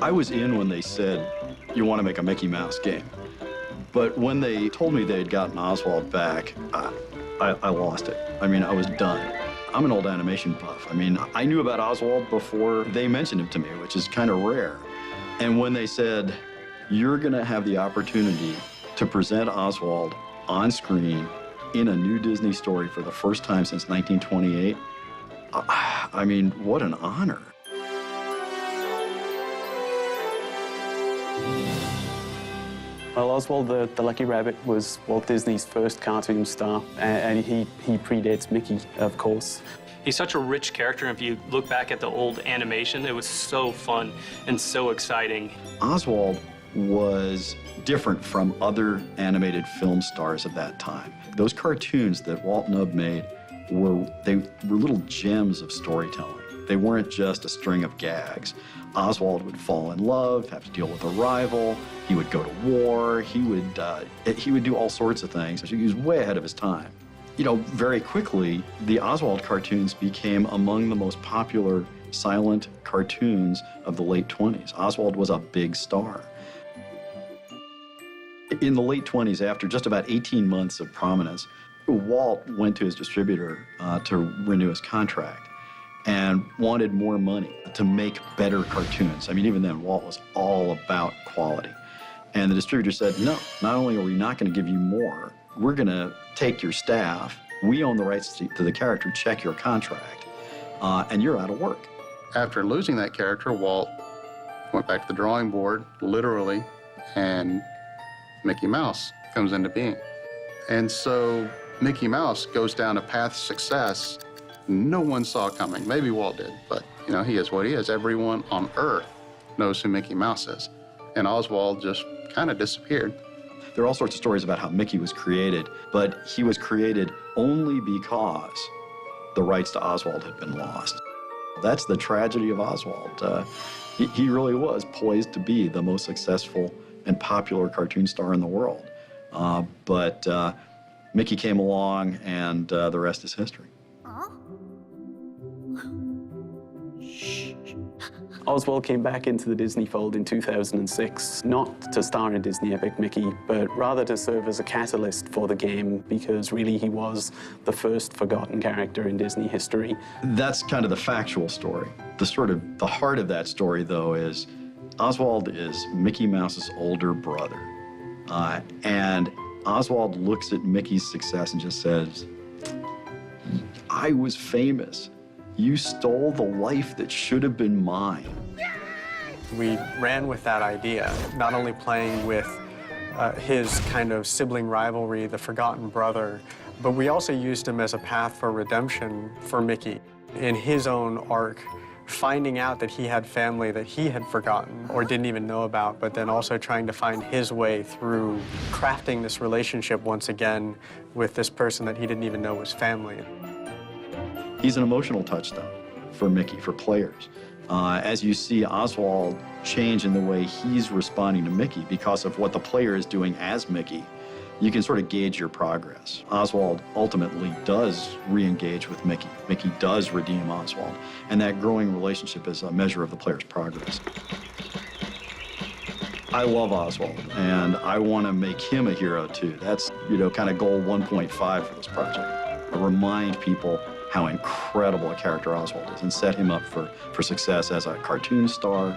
I was in when they said, you want to make a Mickey Mouse game. But when they told me they had gotten Oswald back, I lost it. I mean, I was done. I'm an old animation buff. I mean, I knew about Oswald before they mentioned him to me, which is kind of rare. And when they said, you're going to have the opportunity to present Oswald on screen in a new Disney story for the first time since 1928, I mean, what an honor. Well, Oswald the Lucky Rabbit was Walt Disney's first cartoon star, and he predates Mickey, of course. He's such a rich character, and if you look back at the old animation, it was so fun and so exciting. Oswald was different from other animated film stars of that time. Those cartoons that Walt and Ub made were little gems of storytelling. They weren't just a string of gags. Oswald would fall in love, have to deal with a rival. He would go to war. He would do all sorts of things. He was way ahead of his time. You know, very quickly, the Oswald cartoons became among the most popular silent cartoons of the late 20s. Oswald was a big star. In the late 20s, after just about 18 months of prominence, Walt went to his distributor to renew his contract and wanted more money to make better cartoons. I mean, even then, Walt was all about quality. And the distributor said, no, not only are we not going to give you more, we're going to take your staff, we own the rights to the character, check your contract, and you're out of work. After losing that character, Walt went back to the drawing board, literally, and Mickey Mouse comes into being. And so Mickey Mouse goes down a path of success no one saw coming. Maybe Walt did, but you know, he is what he is. Everyone on Earth knows who Mickey Mouse is. And Oswald just kind of disappeared. There are all sorts of stories about how Mickey was created, but he was created only because the rights to Oswald had been lost. That's the tragedy of Oswald. He really was poised to be the most successful and popular cartoon star in the world. But Mickey came along, and the rest is history. Oswald came back into the Disney fold in 2006, not to star in Disney Epic Mickey, but rather to serve as a catalyst for the game, because really he was the first forgotten character in Disney history. That's kind of the factual story. The heart of that story, though, is Oswald is Mickey Mouse's older brother. And Oswald looks at Mickey's success and just says, I was famous. You stole the life that should have been mine. We ran with that idea, not only playing with his kind of sibling rivalry, the forgotten brother, but we also used him as a path for redemption for Mickey in his own arc, finding out that he had family that he had forgotten or didn't even know about, but then also trying to find his way through crafting this relationship once again with this person that he didn't even know was family. He's an emotional touchstone for Mickey, for players. As you see Oswald change in the way he's responding to Mickey because of what the player is doing as Mickey, you can sort of gauge your progress. Oswald ultimately does re-engage with Mickey. Mickey does redeem Oswald, and that growing relationship is a measure of the player's progress. I love Oswald, and I want to make him a hero too. That's, you know, kind of goal 1.5 for this project. I remind people how incredible a character Oswald is and set him up for success as a cartoon star,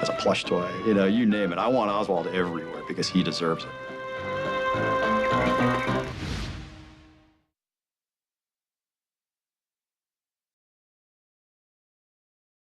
as a plush toy, you know, you name it. I want Oswald everywhere because he deserves it.